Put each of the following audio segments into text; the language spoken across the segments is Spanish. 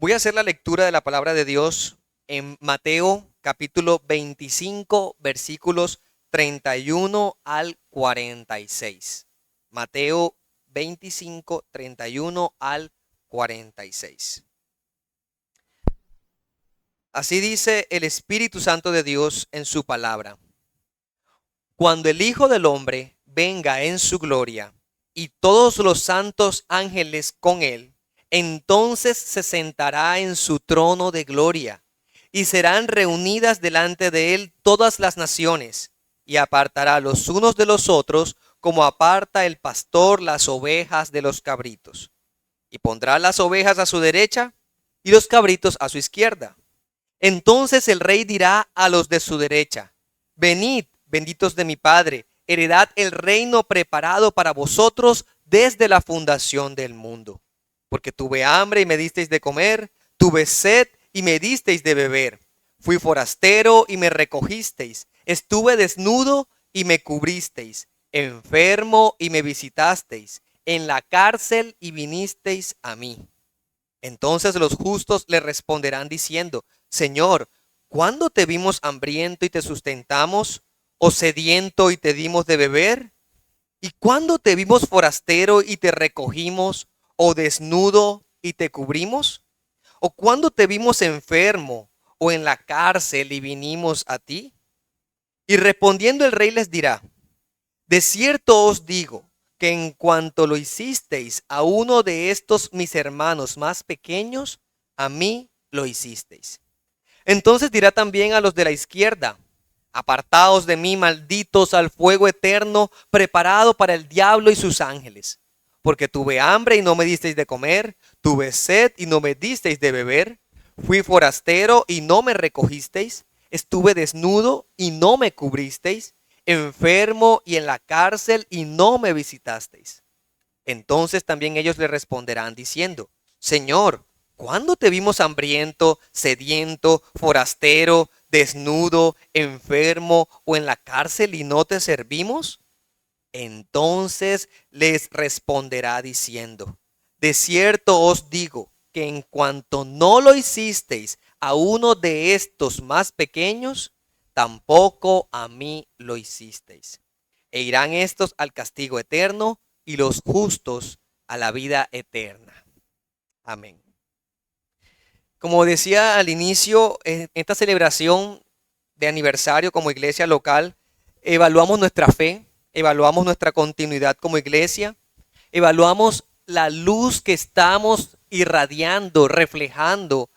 Voy a hacer la lectura de la palabra de Dios en Mateo capítulo 25, versículos 31 al 46. Mateo 25, 31 al 46. Así dice el Espíritu Santo de Dios en su palabra. Cuando el Hijo del Hombre venga en su gloria y todos los santos ángeles con él, entonces se sentará en su trono de gloria y serán reunidas delante de él todas las naciones y apartará los unos de los otros como aparta el pastor las ovejas de los cabritos. Y pondrá las ovejas a su derecha y los cabritos a su izquierda. Entonces el rey dirá a los de su derecha: venid, benditos de mi Padre, heredad el reino preparado para vosotros desde la fundación del mundo. Porque tuve hambre y me disteis de comer, tuve sed y me disteis de beber. Fui forastero y me recogisteis, estuve desnudo y me cubristeis, enfermo y me visitasteis, en la cárcel y vinisteis a mí. Entonces los justos le responderán diciendo: Señor, ¿cuándo te vimos hambriento y te sustentamos, o sediento y te dimos de beber? ¿Y cuándo te vimos forastero y te recogimos, o desnudo y te cubrimos? ¿O cuándo te vimos enfermo o en la cárcel y vinimos a ti? Y respondiendo el rey les dirá: de cierto os digo que en cuanto lo hicisteis a uno de estos mis hermanos más pequeños, a mí lo hicisteis. Entonces dirá también a los de la izquierda: apartaos de mí, malditos, al fuego eterno preparado para el diablo y sus ángeles. Porque tuve hambre y no me disteis de comer, tuve sed y no me disteis de beber, fui forastero y no me recogisteis, estuve desnudo y no me cubristeis, enfermo y en la cárcel y no me visitasteis. Entonces también ellos le responderán diciendo: Señor, ¿cuándo te vimos hambriento, sediento, forastero, desnudo, enfermo o en la cárcel y no te servimos? Entonces les responderá diciendo: de cierto os digo que en cuanto no lo hicisteis a uno de estos más pequeños, tampoco a mí lo hicisteis. E irán estos al castigo eterno y los justos a la vida eterna. Amén. Como decía al inicio, en esta celebración de aniversario como iglesia local, evaluamos nuestra fe, evaluamos nuestra continuidad como iglesia, evaluamos la luz que estamos irradiando, reflejando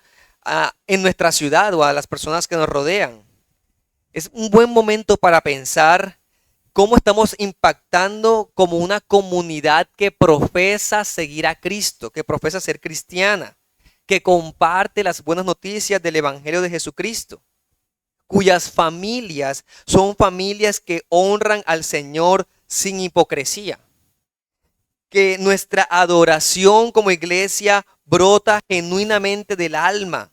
en nuestra ciudad o a las personas que nos rodean. Es un buen momento para pensar cómo estamos impactando como una comunidad que profesa seguir a Cristo, que profesa ser cristiana, que comparte las buenas noticias del Evangelio de Jesucristo, cuyas familias son familias que honran al Señor sin hipocresía. Que nuestra adoración como iglesia brota genuinamente del alma,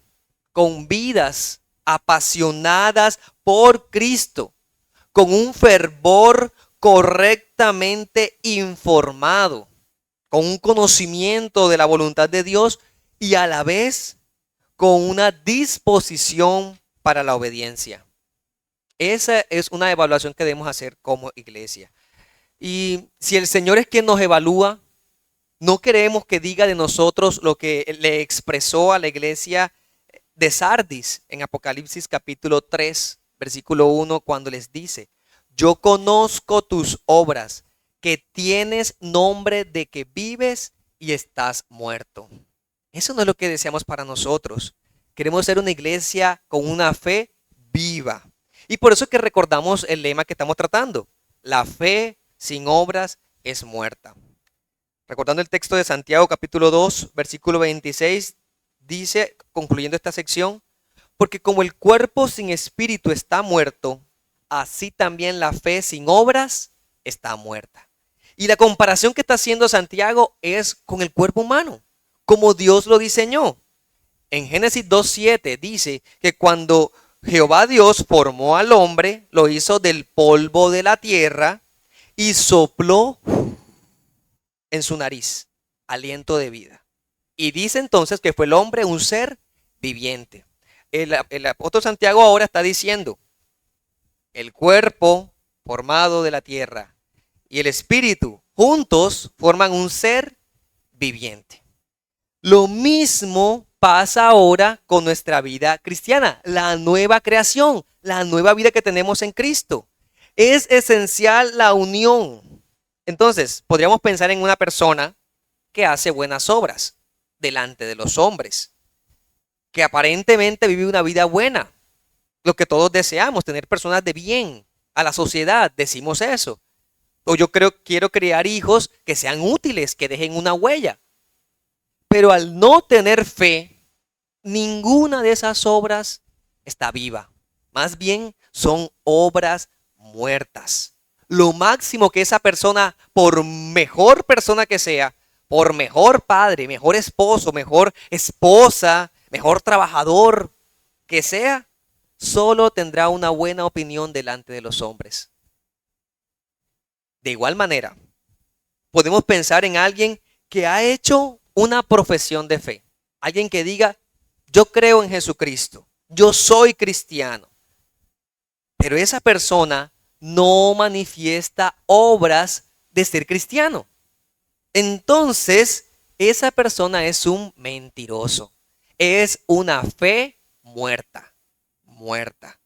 con vidas apasionadas por Cristo, con un fervor correctamente informado, con un conocimiento de la voluntad de Dios y a la vez con una disposición para la obediencia. Esa es una evaluación que debemos hacer como iglesia. Y si el Señor es quien nos evalúa, no queremos que diga de nosotros lo que le expresó a la iglesia de Sardis en Apocalipsis capítulo 3, versículo 1, cuando les dice: yo conozco tus obras, que tienes nombre de que vives y estás muerto. Eso no es lo que deseamos para nosotros. Queremos ser una iglesia con una fe viva. Y por eso es que recordamos el lema que estamos tratando: la fe sin obras es muerta. Recordando el texto de Santiago capítulo 2, versículo 26, dice, concluyendo esta sección: porque como el cuerpo sin espíritu está muerto, así también la fe sin obras está muerta. Y la comparación que está haciendo Santiago es con el cuerpo humano, como Dios lo diseñó. En Génesis 2:7 dice que cuando Jehová Dios formó al hombre, lo hizo del polvo de la tierra y sopló en su nariz aliento de vida. Y dice entonces que fue el hombre un ser viviente. El apóstol Santiago ahora está diciendo, el cuerpo formado de la tierra y el espíritu juntos forman un ser viviente. Lo mismo pasa ahora con nuestra vida cristiana, la nueva creación, la nueva vida que tenemos en Cristo. Es esencial la unión. Entonces, podríamos pensar en una persona que hace buenas obras delante de los hombres, que aparentemente vive una vida buena, lo que todos deseamos, tener personas de bien a la sociedad, decimos eso. O yo quiero criar hijos que sean útiles, que dejen una huella. Pero al no tener fe, ninguna de esas obras está viva. Más bien son obras muertas. Lo máximo que esa persona, por mejor persona que sea, por mejor padre, mejor esposo, mejor esposa, mejor trabajador que sea, solo tendrá una buena opinión delante de los hombres. De igual manera, podemos pensar en alguien que ha hecho una profesión de fe. Alguien que diga, yo creo en Jesucristo, yo soy cristiano. Pero esa persona no manifiesta obras de ser cristiano. Entonces, esa persona es un mentiroso. Es una fe muerta, muerta.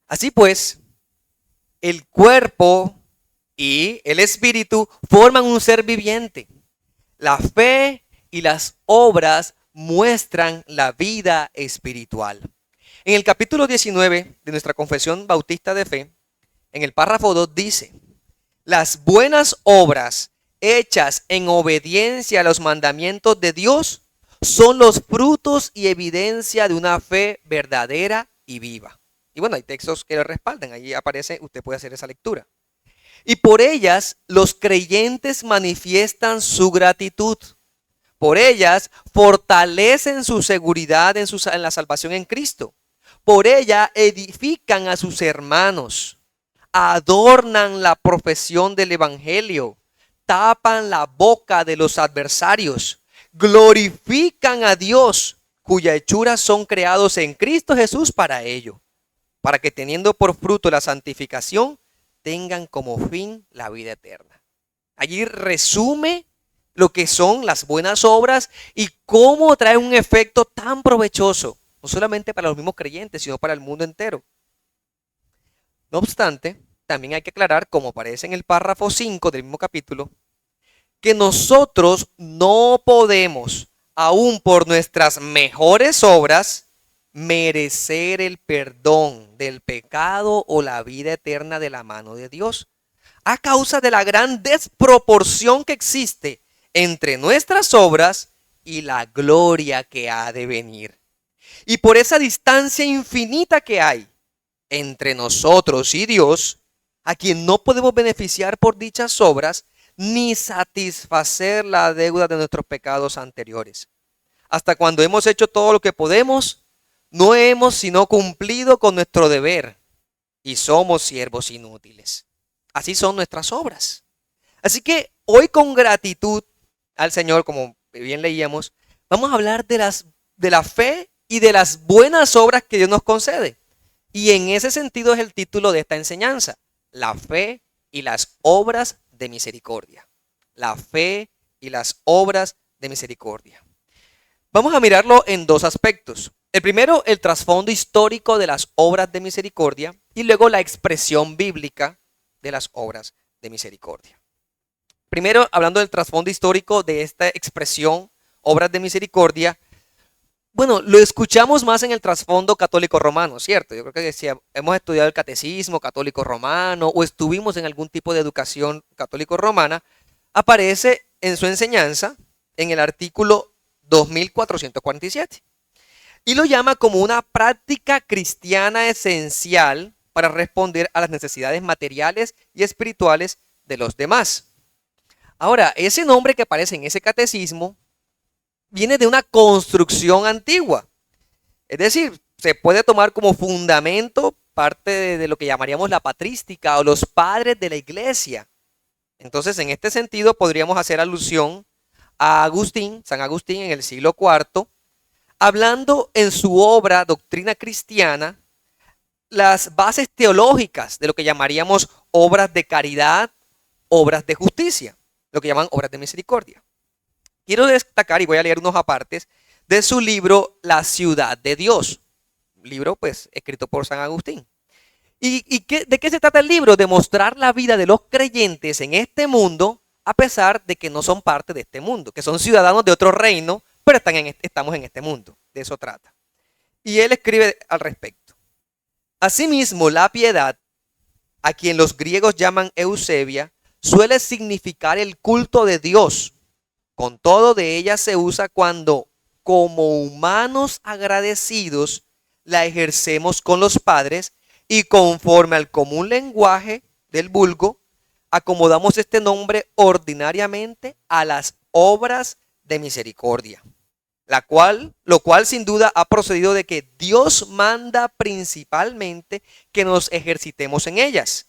Así pues, el cuerpo y el espíritu forman un ser viviente. La fe y las obras muestran la vida espiritual. En el capítulo 19 de nuestra Confesión Bautista de Fe, en el párrafo 2 dice, las buenas obras hechas en obediencia a los mandamientos de Dios son los frutos y evidencia de una fe verdadera y viva. Y bueno, hay textos que lo respaldan, allí aparece, usted puede hacer esa lectura. Y por ellas los creyentes manifiestan su gratitud. Por ellas fortalecen su seguridad en la salvación en Cristo. Por ella edifican a sus hermanos, adornan la profesión del evangelio, tapan la boca de los adversarios, glorifican a Dios, cuyas hechuras son creados en Cristo Jesús para ello, para que teniendo por fruto la santificación, tengan como fin la vida eterna. Allí resume lo que son las buenas obras y cómo trae un efecto tan provechoso, no solamente para los mismos creyentes, sino para el mundo entero. No obstante, también hay que aclarar, como aparece en el párrafo 5 del mismo capítulo, que nosotros no podemos, aún por nuestras mejores obras, merecer el perdón del pecado o la vida eterna de la mano de Dios, a causa de la gran desproporción que existe entre nuestras obras y la gloria que ha de venir. Y por esa distancia infinita que hay entre nosotros y Dios, a quien no podemos beneficiar por dichas obras, ni satisfacer la deuda de nuestros pecados anteriores. Hasta cuando hemos hecho todo lo que podemos, no hemos sino cumplido con nuestro deber y somos siervos inútiles. Así son nuestras obras. Así que hoy, con gratitud al Señor, como bien leíamos, vamos a hablar de la fe y de las buenas obras que Dios nos concede. Y en ese sentido es el título de esta enseñanza: la fe y las obras de misericordia. La fe y las obras de misericordia. Vamos a mirarlo en dos aspectos. El primero, el trasfondo histórico de las obras de misericordia, y luego la expresión bíblica de las obras de misericordia. Primero, hablando del trasfondo histórico de esta expresión, obras de misericordia, bueno, lo escuchamos más en el trasfondo católico romano, ¿cierto? Yo creo que si hemos estudiado el catecismo católico romano o estuvimos en algún tipo de educación católico romana, aparece en su enseñanza en el artículo 2447 y lo llama como una práctica cristiana esencial para responder a las necesidades materiales y espirituales de los demás. Ahora, ese nombre que aparece en ese catecismo viene de una construcción antigua. Es decir, se puede tomar como fundamento parte de lo que llamaríamos la patrística o los padres de la iglesia. Entonces, en este sentido, podríamos hacer alusión a Agustín, San Agustín, en el siglo IV, hablando en su obra Doctrina Cristiana, las bases teológicas de lo que llamaríamos obras de caridad, obras de justicia, lo que llaman obras de misericordia. Quiero destacar, y voy a leer unos apartes, de su libro La ciudad de Dios, libro pues escrito por San Agustín. ¿De qué se trata el libro? De mostrar la vida de los creyentes en este mundo, a pesar de que no son parte de este mundo, que son ciudadanos de otro reino, pero estamos en este mundo. De eso trata. Y él escribe al respecto. Asimismo, la piedad, a quien los griegos llaman Eusebia, suele significar el culto de Dios. Con todo, de ella se usa cuando, como humanos agradecidos, la ejercemos con los padres y conforme al común lenguaje del vulgo, acomodamos este nombre ordinariamente a las obras de misericordia, lo cual sin duda ha procedido de que Dios manda principalmente que nos ejercitemos en ellas,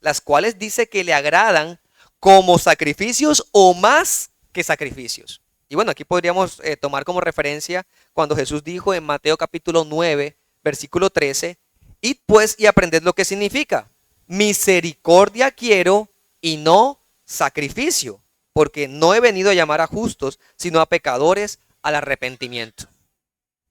las cuales dice que le agradan como sacrificios o más que sacrificios. Y bueno, aquí podríamos tomar como referencia cuando Jesús dijo en Mateo capítulo 9, versículo 13, id pues y aprended lo que significa. Misericordia quiero y no sacrificio, porque no he venido a llamar a justos, sino a pecadores al arrepentimiento.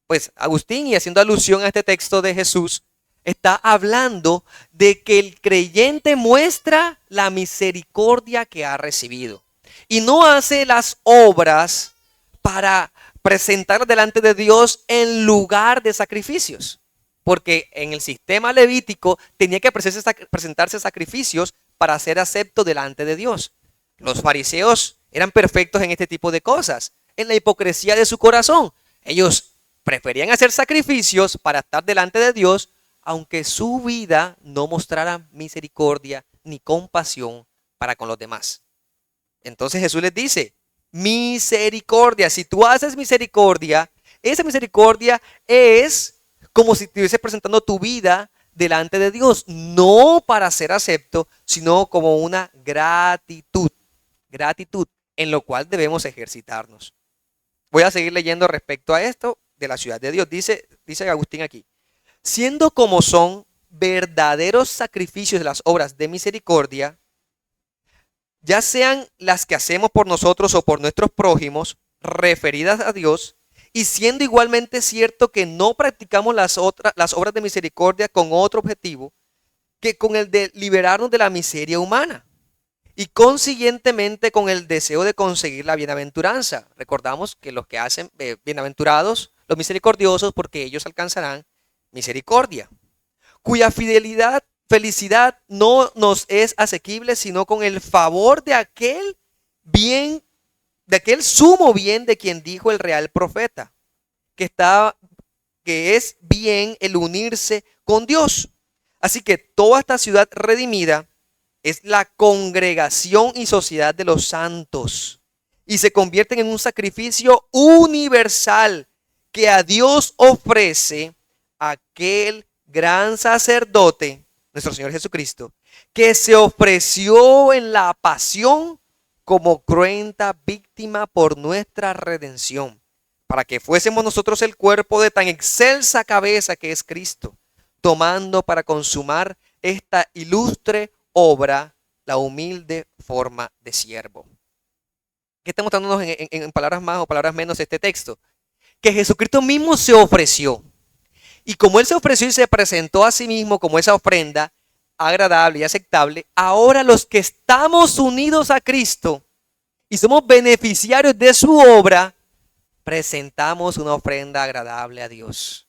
Pues Agustín, y haciendo alusión a este texto de Jesús, está hablando de que el creyente muestra la misericordia que ha recibido y no hace las obras para presentar delante de Dios en lugar de sacrificios, porque en el sistema levítico tenía que presentarse sacrificios para ser acepto delante de Dios. Los fariseos eran perfectos en este tipo de cosas, en la hipocresía de su corazón. Ellos preferían hacer sacrificios para estar delante de Dios, aunque su vida no mostrara misericordia ni compasión para con los demás. Entonces Jesús les dice, misericordia. Si tú haces misericordia, esa misericordia es como si estuvieses presentando tu vida delante de Dios, no para ser acepto, sino como una gratitud en lo cual debemos ejercitarnos. Voy a seguir leyendo respecto a esto de la ciudad de Dios. Dice Agustín aquí, siendo como son verdaderos sacrificios de las obras de misericordia, ya sean las que hacemos por nosotros o por nuestros prójimos, referidas a Dios, y siendo igualmente cierto que no practicamos las obras de misericordia con otro objetivo que con el de liberarnos de la miseria humana y consiguientemente con el deseo de conseguir la bienaventuranza. Recordamos que los que hacen bienaventurados, los misericordiosos, porque ellos alcanzarán misericordia, cuya felicidad no nos es asequible sino con el favor de aquel bien, de aquel sumo bien de quien dijo el real profeta, que es bien el unirse con Dios. Así que toda esta ciudad redimida es la congregación y sociedad de los santos y se convierten en un sacrificio universal que a Dios ofrece aquel gran sacerdote, nuestro Señor Jesucristo, que se ofreció en la pasión como cruenta víctima por nuestra redención, para que fuésemos nosotros el cuerpo de tan excelsa cabeza que es Cristo, tomando para consumar esta ilustre obra la humilde forma de siervo. ¿Qué está mostrándonos en palabras más o palabras menos este texto? Que Jesucristo mismo se ofreció. Y como Él se ofreció y se presentó a sí mismo como esa ofrenda agradable y aceptable, ahora los que estamos unidos a Cristo y somos beneficiarios de su obra, presentamos una ofrenda agradable a Dios,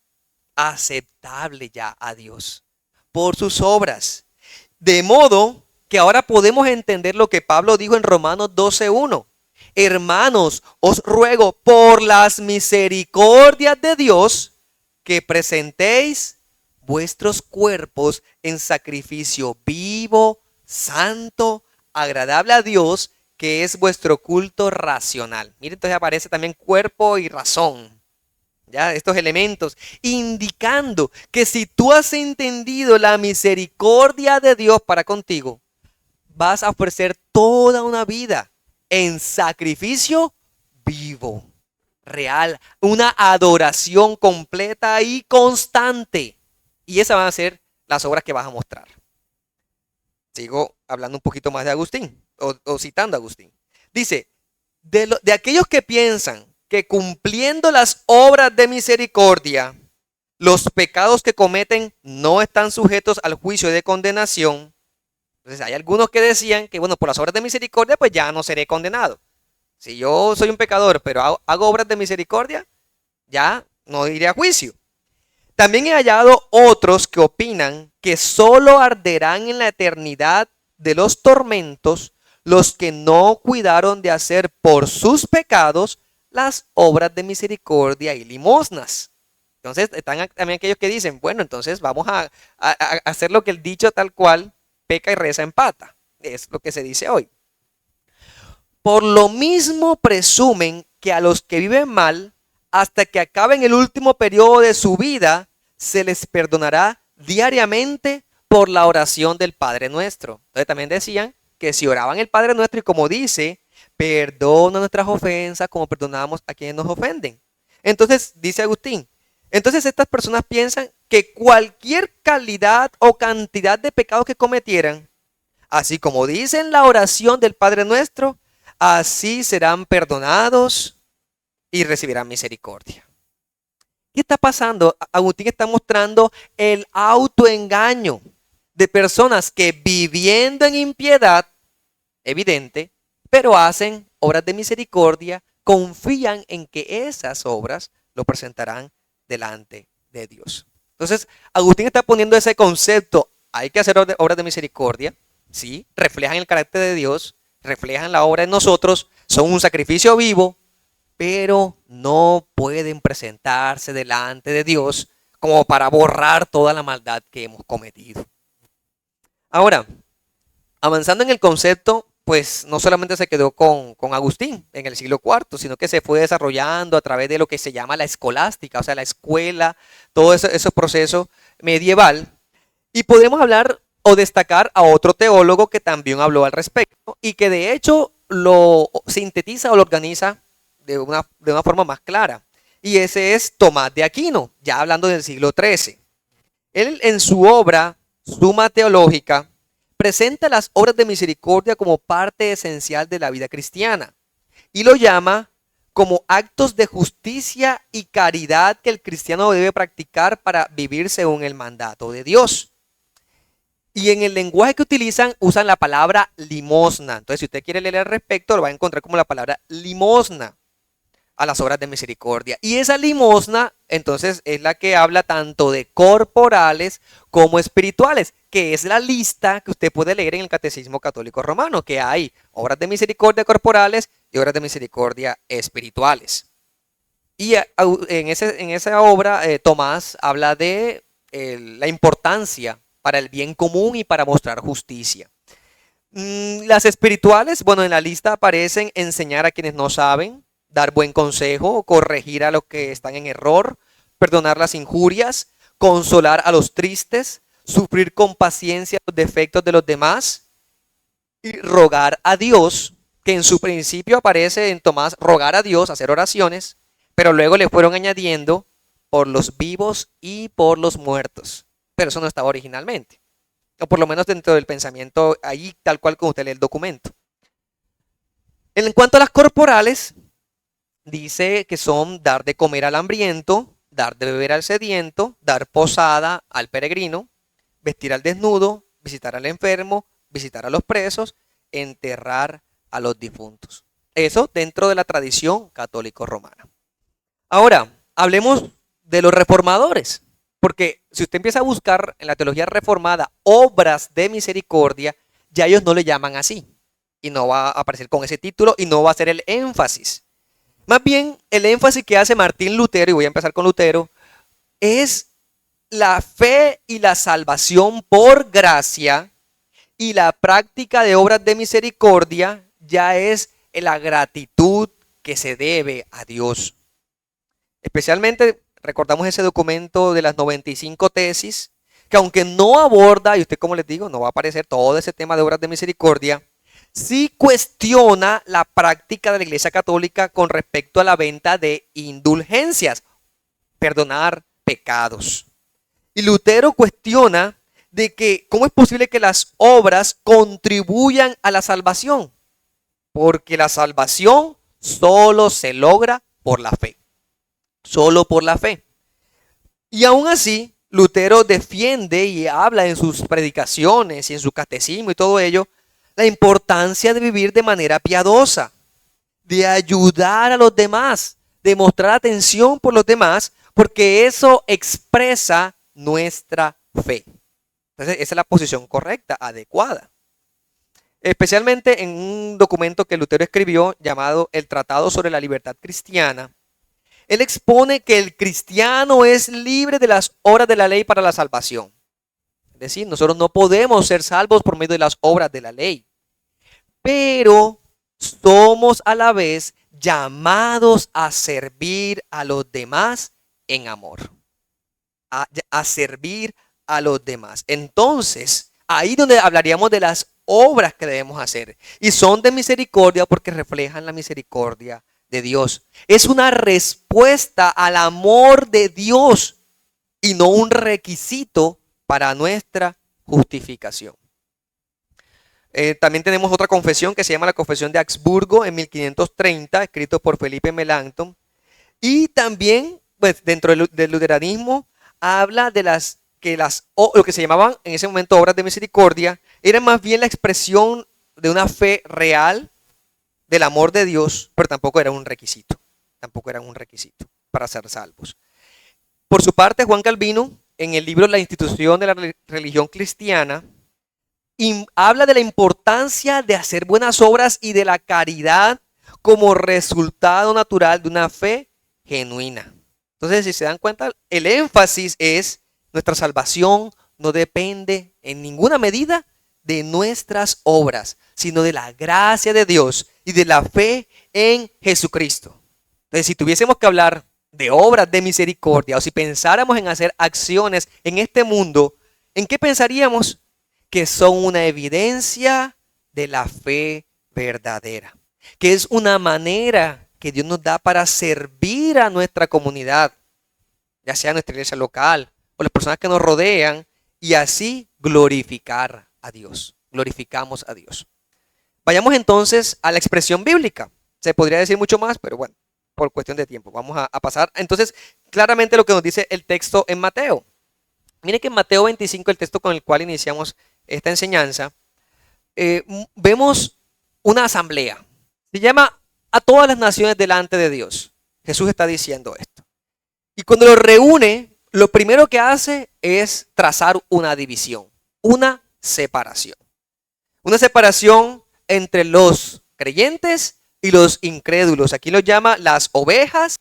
aceptable ya a Dios, por sus obras. De modo que ahora podemos entender lo que Pablo dijo en Romanos 12:1. Hermanos, os ruego por las misericordias de Dios que presentéis vuestros cuerpos en sacrificio vivo, santo, agradable a Dios, que es vuestro culto racional. Miren, entonces aparece también cuerpo y razón. Ya, estos elementos indicando que si tú has entendido la misericordia de Dios para contigo, vas a ofrecer toda una vida en sacrificio vivo, real, una adoración completa y constante. Y esas van a ser las obras que vas a mostrar. Sigo hablando un poquito más de Agustín, o citando a Agustín. Dice, de aquellos que piensan que cumpliendo las obras de misericordia, los pecados que cometen no están sujetos al juicio de condenación. Entonces hay algunos que decían que, bueno, por las obras de misericordia, pues ya no seré condenado. Si yo soy un pecador, pero hago obras de misericordia, ya no iré a juicio. También he hallado otros que opinan que solo arderán en la eternidad de los tormentos los que no cuidaron de hacer por sus pecados las obras de misericordia y limosnas. Entonces están también aquellos que dicen, bueno, entonces vamos a hacer lo que el dicho tal cual, peca y reza empata. Es lo que se dice hoy. Por lo mismo presumen que a los que viven mal, hasta que acaben el último periodo de su vida, se les perdonará diariamente por la oración del Padre Nuestro. Entonces también decían que si oraban el Padre Nuestro y como dice, perdona nuestras ofensas como perdonamos a quienes nos ofenden. Entonces dice Agustín, entonces estas personas piensan que cualquier calidad o cantidad de pecados que cometieran, así como dicen la oración del Padre Nuestro, así serán perdonados y recibirán misericordia. ¿Qué está pasando? Agustín está mostrando el autoengaño de personas que viviendo en impiedad, evidente, pero hacen obras de misericordia, confían en que esas obras lo presentarán delante de Dios. Entonces, Agustín está poniendo ese concepto, hay que hacer obras de misericordia, ¿sí? Reflejan el carácter de Dios, reflejan la obra en nosotros, son un sacrificio vivo, pero no pueden presentarse delante de Dios como para borrar toda la maldad que hemos cometido. Ahora, avanzando en el concepto, pues no solamente se quedó con Agustín en el siglo IV, sino que se fue desarrollando a través de lo que se llama la escolástica, o sea, la escuela, todo ese proceso medieval. Y podemos hablar o destacar a otro teólogo que también habló al respecto y que de hecho lo sintetiza o lo organiza de una forma más clara. Y ese es Tomás de Aquino, ya hablando del siglo XIII. Él en su obra Suma Teológica presenta las obras de misericordia como parte esencial de la vida cristiana y lo llama como actos de justicia y caridad que el cristiano debe practicar para vivir según el mandato de Dios. Y en el lenguaje que usan la palabra limosna. Entonces, si usted quiere leer al respecto, lo va a encontrar como la palabra limosna a las obras de misericordia. Y esa limosna, entonces, es la que habla tanto de corporales como espirituales, que es la lista que usted puede leer en el Catecismo Católico Romano, que hay obras de misericordia corporales y obras de misericordia espirituales. Y en esa obra, Tomás habla de la importancia para el bien común y para mostrar justicia. Las espirituales, bueno, en la lista aparecen enseñar a quienes no saben, dar buen consejo, corregir a los que están en error, perdonar las injurias, consolar a los tristes, sufrir con paciencia los defectos de los demás y rogar a Dios, que en su principio aparece en Tomás rogar a Dios, hacer oraciones, pero luego le fueron añadiendo por los vivos y por los muertos. Pero eso no estaba originalmente, o por lo menos dentro del pensamiento ahí tal cual como usted lee el documento. En cuanto a las corporales, dice que son dar de comer al hambriento, dar de beber al sediento, dar posada al peregrino, vestir al desnudo, visitar al enfermo, visitar a los presos, enterrar a los difuntos. Eso dentro de la tradición católico-romana. Ahora, hablemos de los reformadores, porque si usted empieza a buscar en la teología reformada obras de misericordia, ya ellos no le llaman así, y no va a aparecer con ese título y no va a ser el énfasis. Más bien, el énfasis que hace Martín Lutero, y voy a empezar con Lutero, es la fe y la salvación por gracia y la práctica de obras de misericordia ya es la gratitud que se debe a Dios. Especialmente recordamos ese documento de las 95 tesis, que aunque no aborda, y usted como les digo, no va a aparecer todo ese tema de obras de misericordia, sí cuestiona la práctica de la Iglesia Católica con respecto a la venta de indulgencias, perdonar pecados. Y Lutero cuestiona de que cómo es posible que las obras contribuyan a la salvación, porque la salvación solo se logra por la fe, solo por la fe. Y aún así, Lutero defiende y habla en sus predicaciones y en su catecismo y todo ello, la importancia de vivir de manera piadosa, de ayudar a los demás, de mostrar atención por los demás, porque eso expresa nuestra fe. Entonces, esa es la posición correcta, adecuada. Especialmente en un documento que Lutero escribió llamado El Tratado sobre la Libertad Cristiana, él expone que el cristiano es libre de las obras de la ley para la salvación. Es decir, nosotros no podemos ser salvos por medio de las obras de la ley, pero somos a la vez llamados a servir a los demás en amor, a servir a los demás. Entonces, ahí donde hablaríamos de las obras que debemos hacer, y son de misericordia porque reflejan la misericordia de Dios. Es una respuesta al amor de Dios y no un requisito para nuestra justificación. También tenemos otra confesión que se llama la Confesión de Augsburgo en 1530, escrito por Felipe Melanchthon. Y también, pues, dentro del luteranismo, habla de lo que se llamaban en ese momento obras de misericordia, eran más bien la expresión de una fe real, del amor de Dios, pero tampoco era un requisito. Tampoco eran un requisito para ser salvos. Por su parte, Juan Calvino, en el libro La institución de la religión cristiana, habla de la importancia de hacer buenas obras y de la caridad como resultado natural de una fe genuina. Entonces, si se dan cuenta, el énfasis es nuestra salvación no depende en ninguna medida de nuestras obras, sino de la gracia de Dios y de la fe en Jesucristo. Entonces, si tuviésemos que hablar de obras de misericordia o si pensáramos en hacer acciones en este mundo, ¿en qué pensaríamos? Que son una evidencia de la fe verdadera, que es una manera que Dios nos da para servir a nuestra comunidad, ya sea nuestra iglesia local o las personas que nos rodean, y así glorificar a Dios. Glorificamos a Dios. Vayamos entonces a la expresión bíblica. Se podría decir mucho más, pero bueno, por cuestión de tiempo. Vamos a pasar entonces claramente lo que nos dice el texto en Mateo. Miren que en Mateo 25, el texto con el cual iniciamos esta enseñanza, vemos una asamblea. Se llama a todas las naciones delante de Dios. Jesús está diciendo esto. Y cuando lo reúne, lo primero que hace es trazar una división, una separación. Una separación entre los creyentes y los incrédulos. Aquí lo llama las ovejas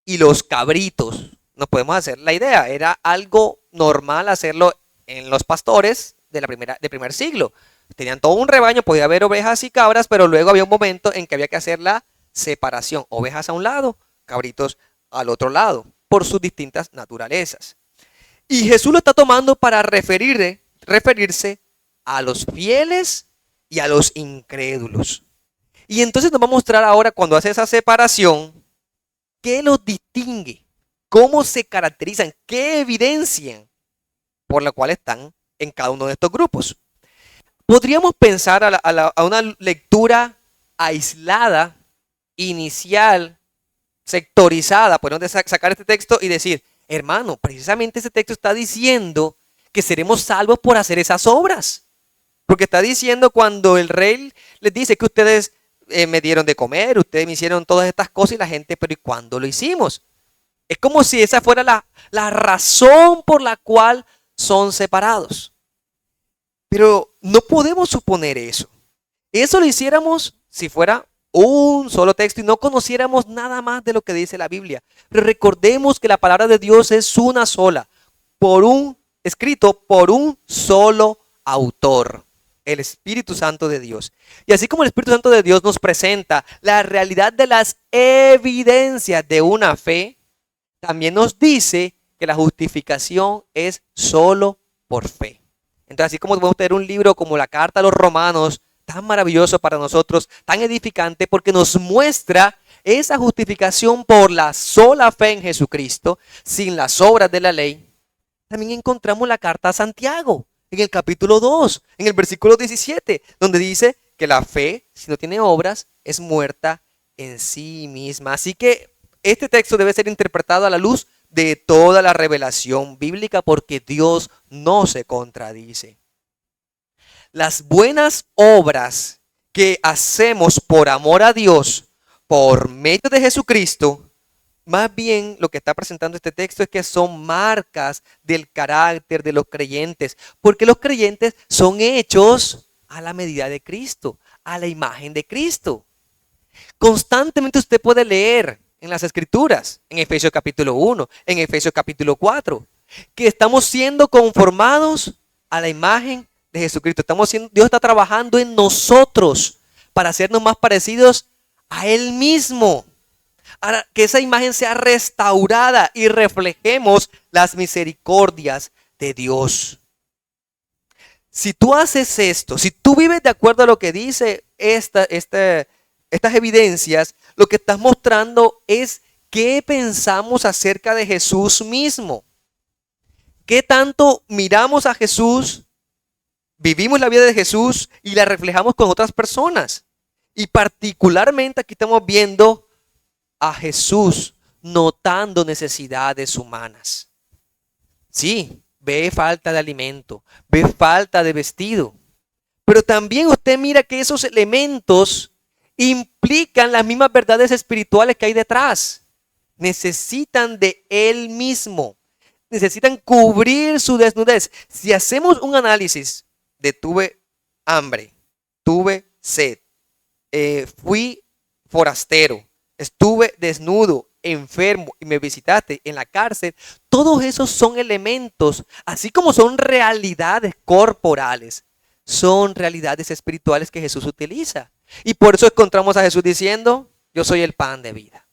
y los cabritos. Nos podemos hacer la idea. Era algo normal hacerlo en los pastores del primer siglo. Tenían todo un rebaño, podía haber ovejas y cabras, pero luego había un momento en que había que hacer la separación. Ovejas a un lado, cabritos al otro lado, por sus distintas naturalezas. Y Jesús lo está tomando para referirse a los fieles y a los incrédulos. Y entonces nos va a mostrar ahora, cuando hace esa separación, qué los distingue, cómo se caracterizan, qué evidencian por la cual están en cada uno de estos grupos. Podríamos pensar a una lectura aislada, inicial, sectorizada, podemos sacar este texto y decir, hermano, precisamente ese texto está diciendo que seremos salvos por hacer esas obras. Porque está diciendo cuando el rey les dice que ustedes me dieron de comer, ustedes me hicieron todas estas cosas y la gente, pero ¿y cuándo lo hicimos? Es como si esa fuera la razón por la cual son separados. Pero no podemos suponer eso. Eso lo hiciéramos si fuera un solo texto y no conociéramos nada más de lo que dice la Biblia. Pero recordemos que la palabra de Dios es una sola, escrito por un solo autor, el Espíritu Santo de Dios. Y así como el Espíritu Santo de Dios nos presenta la realidad de las evidencias de una fe, también nos dice que la justificación es solo por fe. Entonces, así como podemos tener un libro como la Carta a los Romanos, tan maravilloso para nosotros, tan edificante, porque nos muestra esa justificación por la sola fe en Jesucristo, sin las obras de la ley. También encontramos la carta a Santiago, en el capítulo 2, en el versículo 17, donde dice que la fe, si no tiene obras, es muerta en sí misma. Así que este texto debe ser interpretado a la luz de toda la revelación bíblica, porque Dios no se contradice. Las buenas obras que hacemos por amor a Dios, por medio de Jesucristo, más bien lo que está presentando este texto es que son marcas del carácter de los creyentes, porque los creyentes son hechos a la medida de Cristo, a la imagen de Cristo. Constantemente usted puede leer en las Escrituras, en Efesios capítulo 1, en Efesios capítulo 4, que estamos siendo conformados a la imagen de Jesucristo. Dios está trabajando en nosotros para hacernos más parecidos a Él mismo. Para que esa imagen sea restaurada y reflejemos las misericordias de Dios. Si tú haces esto, si tú vives de acuerdo a lo que dice estas evidencias, lo que estás mostrando es qué pensamos acerca de Jesús mismo. ¿Qué tanto miramos a Jesús, vivimos la vida de Jesús y la reflejamos con otras personas? Y particularmente aquí estamos viendo a Jesús notando necesidades humanas. Sí, ve falta de alimento, ve falta de vestido. Pero también usted mira que esos elementos implican las mismas verdades espirituales que hay detrás. Necesitan de Él mismo. Necesitan cubrir su desnudez. Si hacemos un análisis de tuve hambre, tuve sed, fui forastero, estuve desnudo, enfermo y me visitaste en la cárcel, todos esos son elementos, así como son realidades corporales, son realidades espirituales que Jesús utiliza. Y por eso encontramos a Jesús diciendo, yo soy el pan de vida.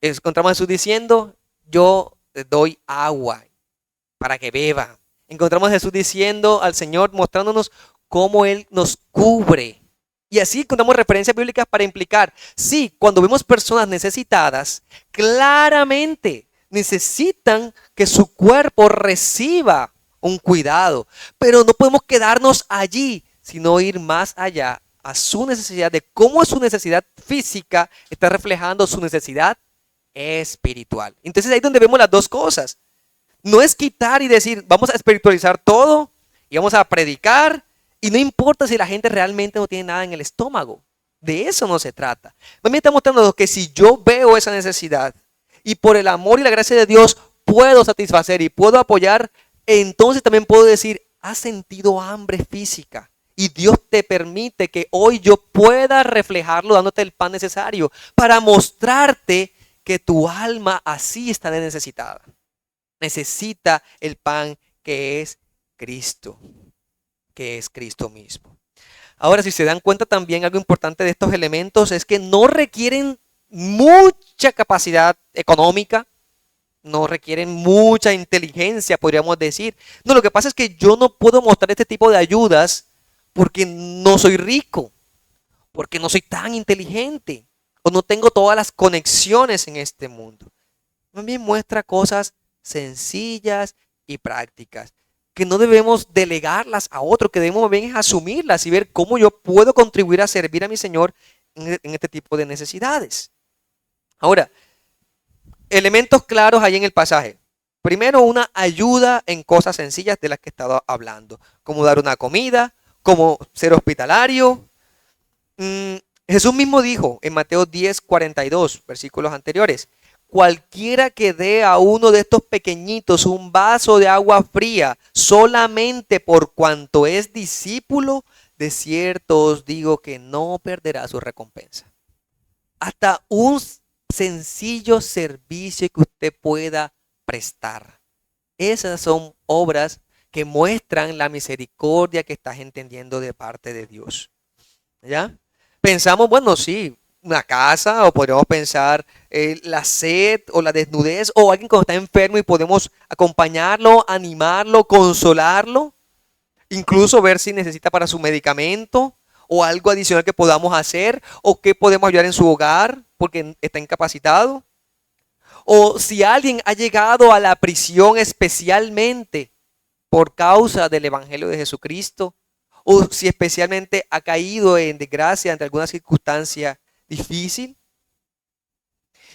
Encontramos a Jesús diciendo, yo te doy agua para que beba. Encontramos a Jesús diciendo al Señor, mostrándonos cómo Él nos cubre. Y así encontramos referencias bíblicas para implicar, sí, cuando vemos personas necesitadas, claramente necesitan que su cuerpo reciba un cuidado. Pero no podemos quedarnos allí, sino ir más allá a su necesidad, de cómo su necesidad física está reflejando su necesidad espiritual. Entonces ahí es donde vemos las dos cosas. No es quitar y decir, vamos a espiritualizar todo y vamos a predicar. Y no importa si la gente realmente no tiene nada en el estómago. De eso no se trata. También está mostrando que si yo veo esa necesidad y por el amor y la gracia de Dios puedo satisfacer y puedo apoyar, entonces también puedo decir, has sentido hambre física y Dios te permite que hoy yo pueda reflejarlo dándote el pan necesario para mostrarte que tu alma así está de necesitada. Necesita el pan que es Cristo. Que es Cristo mismo. Ahora, si se dan cuenta también, algo importante de estos elementos es que no requieren mucha capacidad económica, no requieren mucha inteligencia, podríamos decir. No, lo que pasa es que yo no puedo mostrar este tipo de ayudas porque no soy rico, porque no soy tan inteligente o no tengo todas las conexiones en este mundo. También muestra cosas sencillas y prácticas, que no debemos delegarlas a otro, que debemos bien asumirlas y ver cómo yo puedo contribuir a servir a mi Señor en este tipo de necesidades. Ahora, elementos claros ahí en el pasaje. Primero, una ayuda en cosas sencillas de las que he estado hablando, como dar una comida, como ser hospitalario. Jesús mismo dijo en Mateo 10:42, versículos anteriores, cualquiera que dé a uno de estos pequeñitos un vaso de agua fría solamente por cuanto es discípulo, de cierto os digo que no perderá su recompensa. Hasta un sencillo servicio que usted pueda prestar. Esas son obras que muestran la misericordia que estás entendiendo de parte de Dios. ¿Ya? Pensamos, bueno, sí, una casa, o podríamos pensar la sed o la desnudez, o alguien cuando está enfermo y podemos acompañarlo, animarlo, consolarlo, incluso ver si necesita para su medicamento, o algo adicional que podamos hacer, o que podemos ayudar en su hogar porque está incapacitado. O si alguien ha llegado a la prisión especialmente por causa del Evangelio de Jesucristo, o si especialmente ha caído en desgracia ante alguna circunstancia difícil.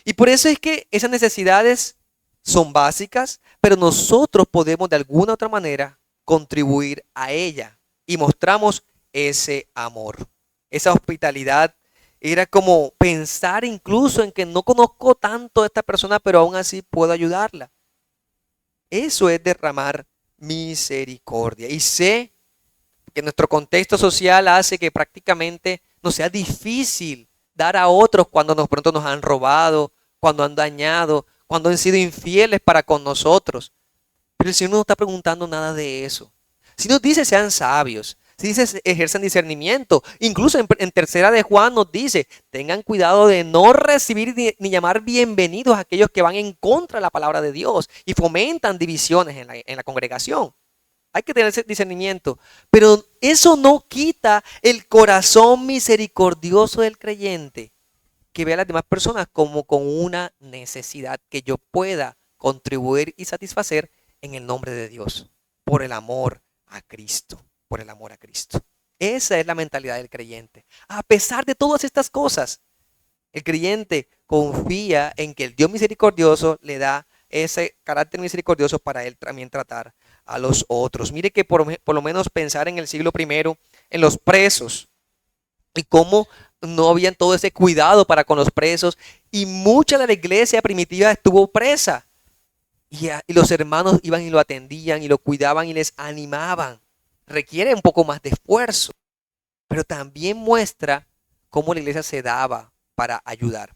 Y por eso es que esas necesidades son básicas, pero nosotros podemos de alguna otra manera contribuir a ella y mostramos ese amor, esa hospitalidad. Era como pensar incluso en que no conozco tanto a esta persona, pero aún así puedo ayudarla. Eso es derramar misericordia. Y sé que nuestro contexto social hace que prácticamente nos sea difícil dar a otros cuando pronto nos han robado, cuando han dañado, cuando han sido infieles para con nosotros. Pero el Señor no está preguntando nada de eso. Si nos dice sean sabios, si dice ejerzan discernimiento, incluso en tercera de Juan nos dice, tengan cuidado de no recibir ni llamar bienvenidos a aquellos que van en contra de la palabra de Dios y fomentan divisiones en la congregación. Hay que tener ese discernimiento, pero eso no quita el corazón misericordioso del creyente, que ve a las demás personas como con una necesidad que yo pueda contribuir y satisfacer en el nombre de Dios, por el amor a Cristo, por el amor a Cristo. Esa es la mentalidad del creyente. A pesar de todas estas cosas, el creyente confía en que el Dios misericordioso le da ese carácter misericordioso para él también tratar a los otros. Mire que por lo menos pensar en el siglo I, en los presos, y cómo no habían todo ese cuidado para con los presos, y mucha de la iglesia primitiva estuvo presa, y los hermanos iban y lo atendían, y lo cuidaban, y les animaban. Requiere un poco más de esfuerzo, pero también muestra cómo la iglesia se daba para ayudar.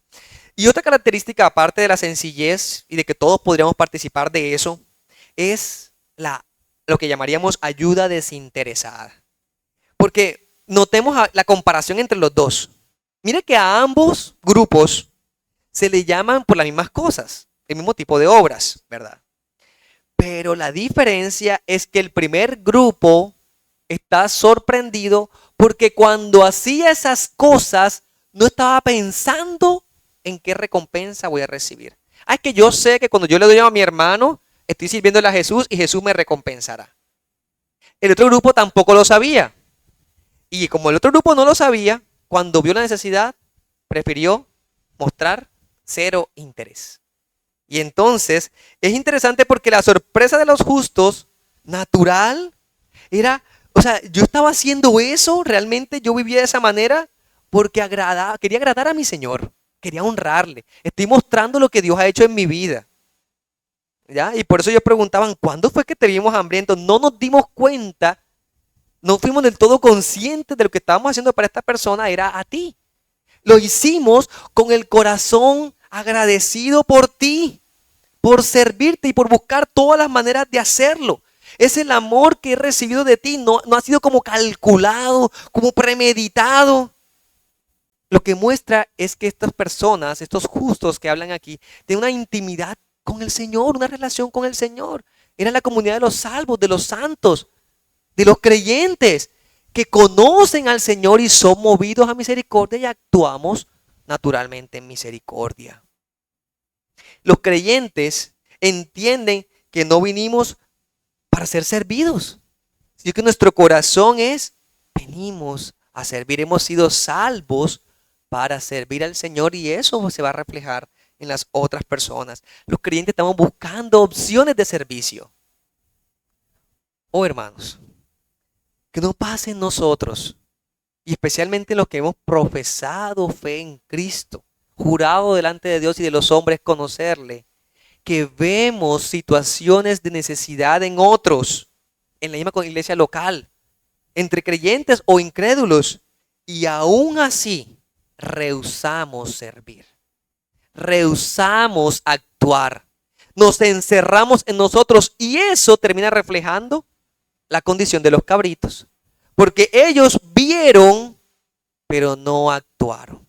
Y otra característica, aparte de la sencillez y de que todos podríamos participar de eso, es lo que llamaríamos ayuda desinteresada. Porque notemos la comparación entre los dos. Mire que a ambos grupos se le llaman por las mismas cosas, el mismo tipo de obras, ¿verdad? Pero la diferencia es que el primer grupo está sorprendido porque cuando hacía esas cosas no estaba pensando en qué recompensa voy a recibir. Es que yo sé que cuando yo le doy a mi hermano, estoy sirviéndole a Jesús y Jesús me recompensará. El otro grupo tampoco lo sabía. Y como el otro grupo no lo sabía, cuando vio la necesidad, prefirió mostrar cero interés. Y entonces es interesante porque la sorpresa de los justos, natural, era, o sea, yo estaba haciendo eso, realmente yo vivía de esa manera porque quería agradar a mi Señor, quería honrarle. Estoy mostrando lo que Dios ha hecho en mi vida. ¿Ya? Y por eso ellos preguntaban, ¿cuándo fue que te vimos hambriento? No nos dimos cuenta, no fuimos del todo conscientes de lo que estábamos haciendo para esta persona, era a ti. Lo hicimos con el corazón agradecido por ti, por servirte y por buscar todas las maneras de hacerlo. Es el amor que he recibido de ti, no ha sido como calculado, como premeditado. Lo que muestra es que estas personas, estos justos que hablan aquí, tienen una intimidad con el Señor, una relación con el Señor. Era la comunidad de los salvos, de los santos, de los creyentes que conocen al Señor y son movidos a misericordia y actuamos naturalmente en misericordia. Los creyentes entienden que no vinimos para ser servidos, sino que nuestro corazón es, venimos a servir, hemos sido salvos para servir al Señor y eso se va a reflejar en las otras personas. Los creyentes estamos buscando opciones de servicio. Oh, hermanos, que no pase en nosotros, y especialmente en los que hemos profesado fe en Cristo, jurado delante de Dios y de los hombres conocerle, que vemos situaciones de necesidad en otros, en la misma iglesia local, entre creyentes o incrédulos, y aún así rehusamos servir, rehusamos actuar, nos encerramos en nosotros y eso termina reflejando la condición de los cabritos, porque ellos vieron, pero no actuaron.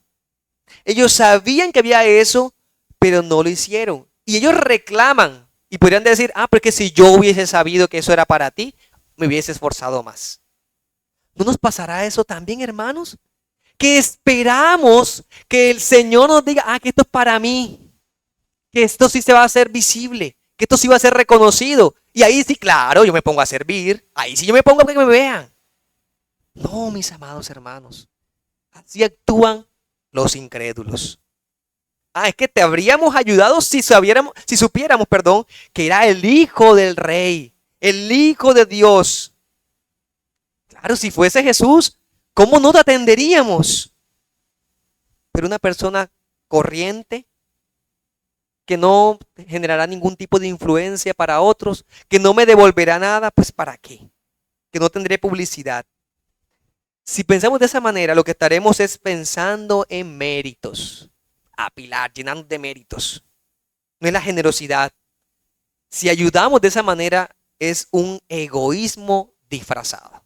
Ellos sabían que había eso, pero no lo hicieron. Y ellos reclaman y podrían decir, porque si yo hubiese sabido que eso era para ti, me hubiese esforzado más. ¿No nos pasará eso también, hermanos? Que esperamos que el Señor nos diga, que esto es para mí, que esto sí se va a hacer visible, que esto sí va a ser reconocido. Y ahí sí, claro, yo me pongo a servir, ahí sí yo me pongo a que me vean. No, mis amados hermanos, así actúan los incrédulos. Es que te habríamos ayudado si supiéramos, que era el Hijo del Rey, el Hijo de Dios. Claro, si fuese Jesús, ¿cómo no te atenderíamos? Pero una persona corriente, que no generará ningún tipo de influencia para otros, que no me devolverá nada, pues ¿para qué? Que no tendré publicidad. Si pensamos de esa manera, lo que estaremos es pensando en méritos, apilar, llenando de méritos. No es la generosidad. Si ayudamos de esa manera, es un egoísmo disfrazado.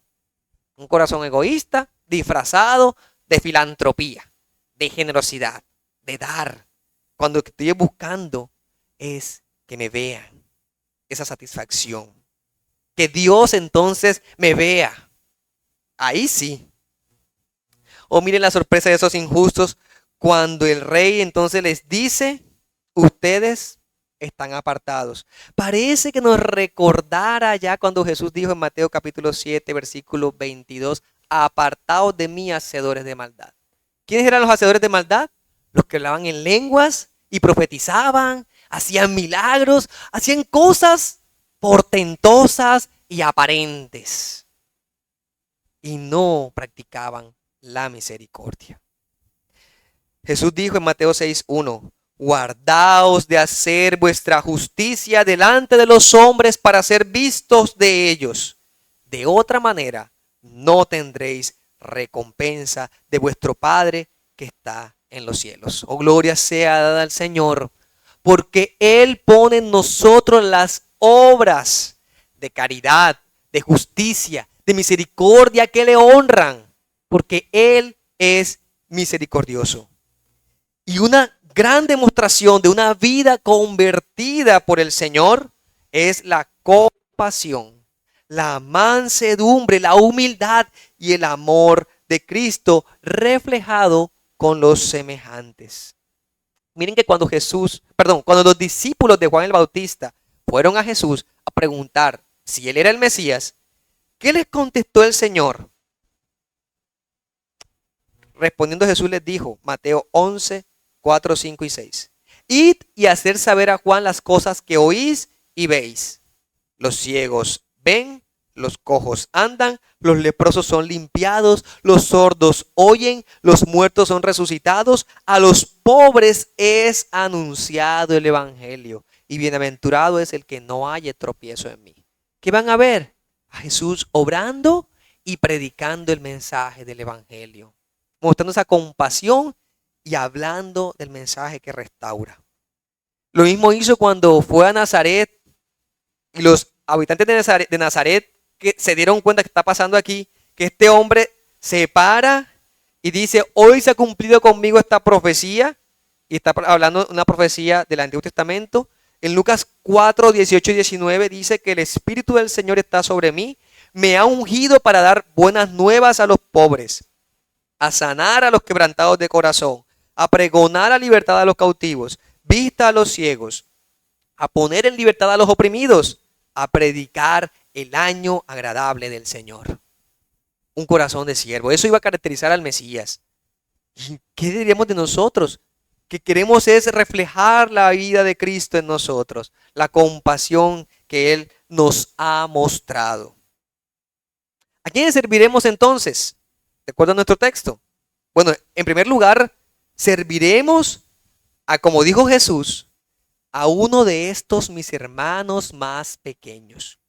Un corazón egoísta disfrazado de filantropía, de generosidad, de dar. Cuando lo que estoy buscando es que me vean, esa satisfacción. Que Dios entonces me vea. Ahí sí. O miren la sorpresa de esos injustos cuando el rey entonces les dice, ustedes están apartados. Parece que nos recordara ya cuando Jesús dijo en Mateo capítulo 7, versículo 22, apartados de mí, hacedores de maldad. ¿Quiénes eran los hacedores de maldad? Los que hablaban en lenguas y profetizaban, hacían milagros, hacían cosas portentosas y aparentes. Y no practicaban la misericordia. Jesús dijo en Mateo 6:1, guardaos de hacer vuestra justicia delante de los hombres para ser vistos de ellos. De otra manera, no tendréis recompensa de vuestro Padre que está en los cielos. Oh, gloria sea dada al Señor, porque Él pone en nosotros las obras de caridad, de justicia, de misericordia que le honran, porque Él es misericordioso. Y una gran demostración de una vida convertida por el Señor es la compasión, la mansedumbre, la humildad y el amor de Cristo reflejado con los semejantes. Miren que cuando los discípulos de Juan el Bautista fueron a Jesús a preguntar si él era el Mesías, ¿qué les contestó el Señor? Respondiendo Jesús les dijo, Mateo 11, 4, 5 y 6. Id y hacer saber a Juan las cosas que oís y veis. Los ciegos ven, los cojos andan, los leprosos son limpiados, los sordos oyen, los muertos son resucitados, a los pobres es anunciado el evangelio. Y bienaventurado es el que no haya tropiezo en mí. ¿Qué van a ver? A Jesús obrando y predicando el mensaje del evangelio, mostrando esa compasión y hablando del mensaje que restaura. Lo mismo hizo cuando fue a Nazaret y los habitantes de Nazaret que se dieron cuenta que está pasando aquí, que este hombre se para y dice, hoy se ha cumplido conmigo esta profecía, y está hablando de una profecía del Antiguo Testamento. En Lucas 4, 18 y 19 dice que el Espíritu del Señor está sobre mí, me ha ungido para dar buenas nuevas a los pobres, a sanar a los quebrantados de corazón, a pregonar la libertad a los cautivos, vista a los ciegos, a poner en libertad a los oprimidos, a predicar el año agradable del Señor. Un corazón de siervo. Eso iba a caracterizar al Mesías. ¿Y qué diríamos de nosotros? Que queremos es reflejar la vida de Cristo en nosotros, la compasión que Él nos ha mostrado. ¿A quiénes serviremos entonces? ¿De acuerdo a nuestro texto? Bueno, en primer lugar, serviremos a, como dijo Jesús, a uno de estos mis hermanos más pequeños.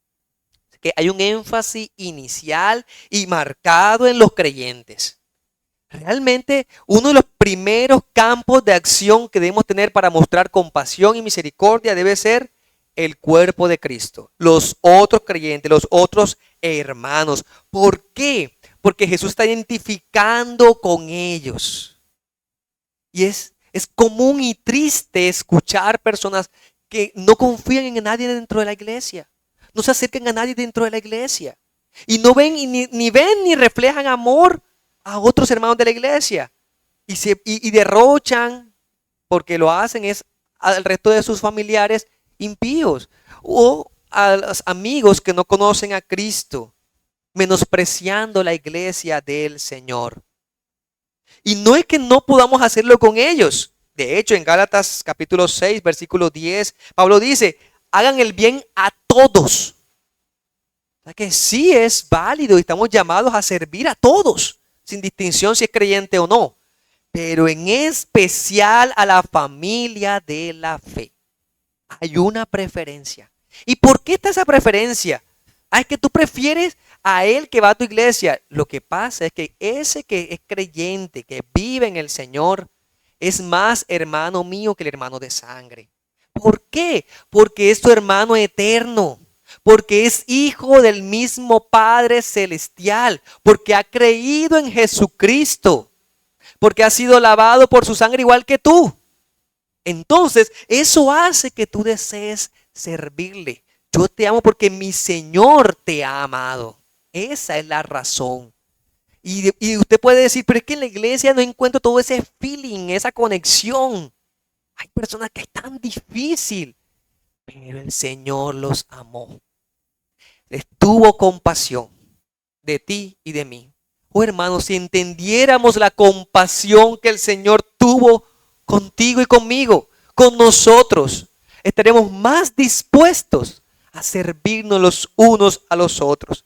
Que hay un énfasis inicial y marcado en los creyentes. Realmente uno de los primeros campos de acción que debemos tener para mostrar compasión y misericordia debe ser el cuerpo de Cristo, los otros creyentes, los otros hermanos. ¿Por qué? Porque Jesús está identificando con ellos. Y es común y triste escuchar personas que no confían en nadie dentro de la iglesia. No se acerquen a nadie dentro de la iglesia. Y no ven, ni ven ni reflejan amor a otros hermanos de la iglesia. Y derrochan, porque lo hacen es al resto de sus familiares impíos o a los amigos que no conocen a Cristo, menospreciando la iglesia del Señor. Y no es que no podamos hacerlo con ellos. De hecho, en Gálatas capítulo 6, versículo 10, Pablo dice, hagan el bien a todos. O sea que sí es válido y estamos llamados a servir a todos, sin distinción si es creyente o no, pero en especial a la familia de la fe. Hay una preferencia. ¿Y por qué está esa preferencia? Es que tú prefieres a él que va a tu iglesia. Lo que pasa es que ese que es creyente, que vive en el Señor, es más hermano mío que el hermano de sangre. ¿Por qué? Porque es tu hermano eterno. Porque es hijo del mismo Padre celestial. Porque ha creído en Jesucristo. Porque ha sido lavado por su sangre igual que tú. Entonces, eso hace que tú desees servirle. Yo te amo porque mi Señor te ha amado. Esa es la razón. Y usted puede decir, pero es que en la iglesia no encuentro todo ese feeling, esa conexión. Hay personas que es tan difícil, pero el Señor los amó. Les tuvo compasión de ti y de mí. Oh hermanos, si entendiéramos la compasión que el Señor tuvo contigo y conmigo, con nosotros, estaremos más dispuestos a servirnos los unos a los otros.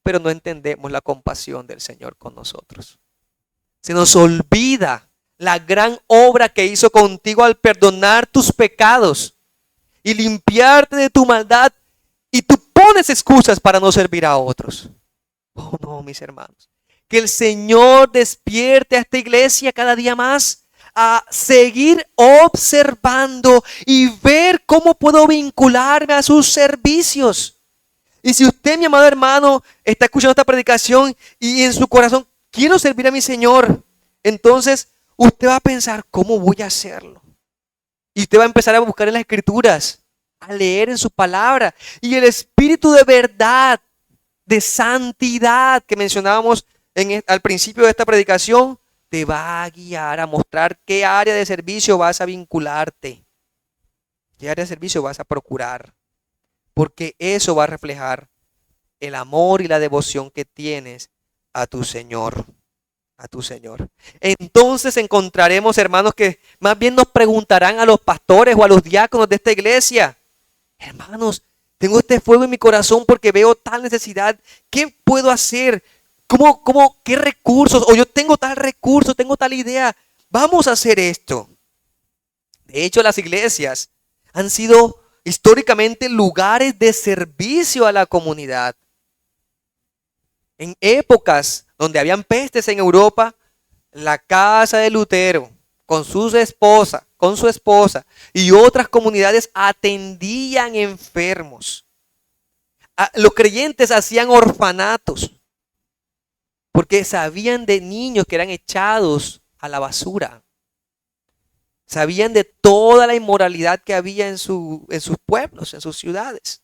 Pero no entendemos la compasión del Señor con nosotros. Se nos olvida la gran obra que hizo contigo al perdonar tus pecados y limpiarte de tu maldad, y tú pones excusas para no servir a otros. Oh no, mis hermanos. Que el Señor despierte a esta iglesia cada día más a seguir observando y ver cómo puedo vincularme a sus servicios. Y si usted, mi amado hermano, está escuchando esta predicación y en su corazón, quiero servir a mi Señor, entonces usted va a pensar, ¿cómo voy a hacerlo? Y usted va a empezar a buscar en las Escrituras, a leer en su palabra. Y el Espíritu de verdad, de santidad que mencionábamos al principio de esta predicación, te va a guiar a mostrar qué área de servicio vas a vincularte, qué área de servicio vas a procurar, porque eso va a reflejar el amor y la devoción que tienes a tu Señor, a tu Señor. Entonces encontraremos, hermanos, que más bien nos preguntarán a los pastores o a los diáconos de esta iglesia, hermanos, tengo este fuego en mi corazón porque veo tal necesidad, ¿qué puedo hacer? ¿Qué recursos? O yo tengo tal recurso, tengo tal idea. Vamos a hacer esto. De hecho, las iglesias han sido históricamente lugares de servicio a la comunidad. En épocas donde habían pestes en Europa, la casa de Lutero, con su esposa y otras comunidades atendían enfermos. Los creyentes hacían orfanatos, porque sabían de niños que eran echados a la basura. Sabían de toda la inmoralidad que había en sus pueblos, en sus ciudades.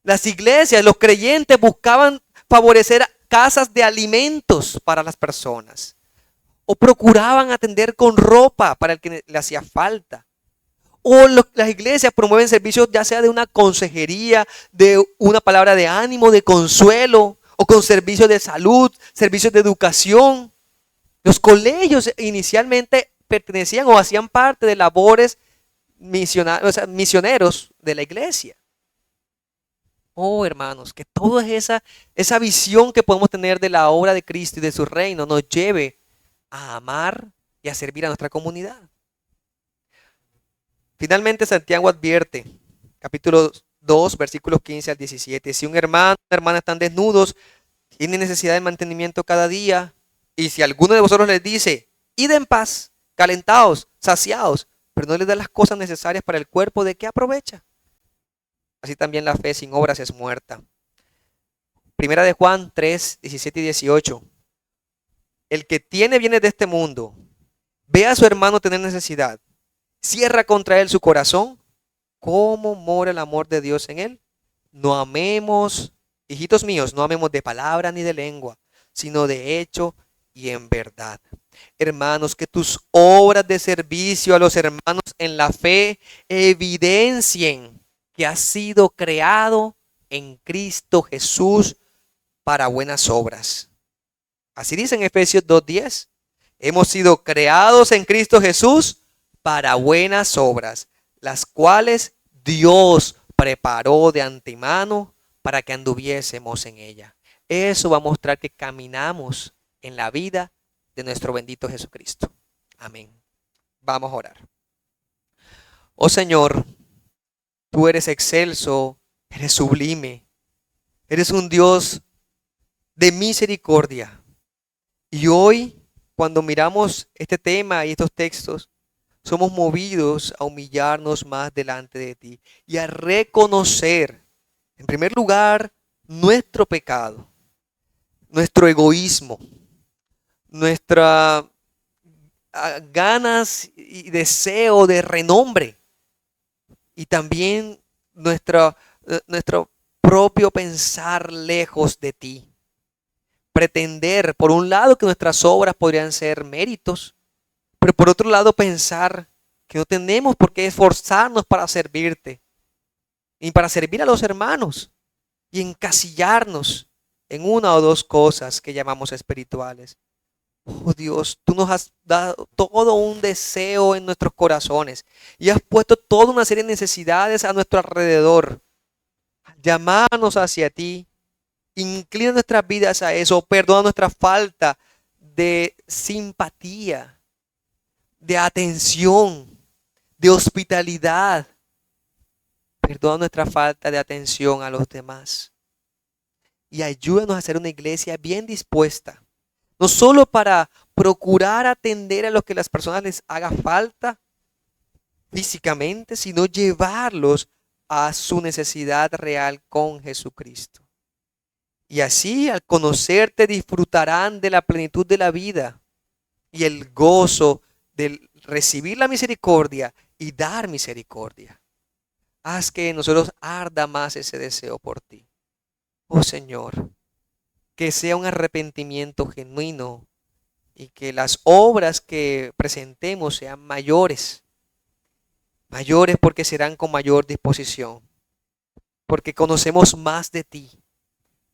Las iglesias, los creyentes buscaban favorecer casas de alimentos para las personas. O procuraban atender con ropa para el que le hacía falta. O las iglesias promueven servicios ya sea de una consejería, de una palabra de ánimo, de consuelo, o con servicios de salud, servicios de educación. Los colegios inicialmente pertenecían o hacían parte de labores misioneros de la iglesia. Oh, hermanos, que toda esa visión que podemos tener de la obra de Cristo y de su reino nos lleve a amar y a servir a nuestra comunidad. Finalmente, Santiago advierte, capítulo 2, versículos 15 al 17. Si un hermano o una hermana están desnudos, tienen necesidad de mantenimiento cada día, y si alguno de vosotros les dice, id en paz, calentados, saciados, pero no les da las cosas necesarias para el cuerpo, ¿de qué aprovecha? Así también la fe sin obras es muerta. Primera de Juan 3, 17 y 18. El que tiene bienes de este mundo, ve a su hermano tener necesidad, cierra contra él su corazón. ¿Cómo mora el amor de Dios en él? No amemos Hijitos míos, no amemos de palabra ni de lengua, sino de hecho y en verdad. Hermanos, que tus obras de servicio a los hermanos en la fe evidencien que has sido creado en Cristo Jesús para buenas obras. Así dice en Efesios 2:10. Hemos sido creados en Cristo Jesús para buenas obras, las cuales Dios preparó de antemano para que anduviésemos en ella. Eso va a mostrar que caminamos en la vida de nuestro bendito Jesucristo. Amén. Vamos a orar. Oh Señor, tú eres excelso, eres sublime, eres un Dios de misericordia. Y hoy, cuando miramos este tema y estos textos, somos movidos a humillarnos más delante de ti y a reconocer, en primer lugar, nuestro pecado, nuestro egoísmo, nuestras ganas y deseo de renombre y también nuestro propio pensar lejos de ti. Pretender, por un lado, que nuestras obras podrían ser méritos, pero por otro lado pensar que no tenemos por qué esforzarnos para servirte, ni para servir a los hermanos, y encasillarnos en una o dos cosas que llamamos espirituales. Oh Dios, tú nos has dado todo un deseo en nuestros corazones y has puesto toda una serie de necesidades a nuestro alrededor. Llamarnos hacia ti, inclina nuestras vidas a eso, perdona nuestra falta de simpatía, de atención, de hospitalidad. Perdona nuestra falta de atención a los demás. Y ayúdanos a ser una iglesia bien dispuesta, no solo para procurar atender a lo que las personas les haga falta físicamente, sino llevarlos a su necesidad real con Jesucristo. Y así, al conocerte, disfrutarán de la plenitud de la vida y el gozo de recibir la misericordia y dar misericordia. Haz que en nosotros arda más ese deseo por ti. Oh Señor, que sea un arrepentimiento genuino y que las obras que presentemos sean mayores. Mayores porque serán con mayor disposición. Porque conocemos más de ti.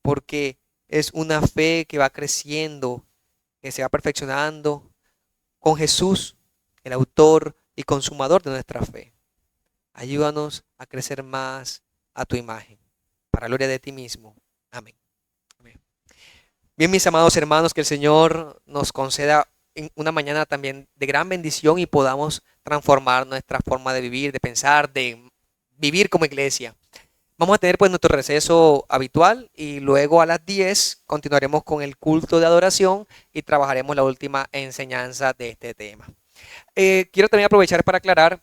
Porque es una fe que va creciendo, que se va perfeccionando con Jesús, el autor y consumador de nuestra fe. Ayúdanos a crecer más a tu imagen, para gloria de ti mismo. Amén. Amén. Bien, mis amados hermanos, que el Señor nos conceda una mañana también de gran bendición y podamos transformar nuestra forma de vivir, de pensar, de vivir como iglesia. Vamos a tener pues nuestro receso habitual y luego a las 10 continuaremos con el culto de adoración y trabajaremos la última enseñanza de este tema. Quiero también aprovechar para aclarar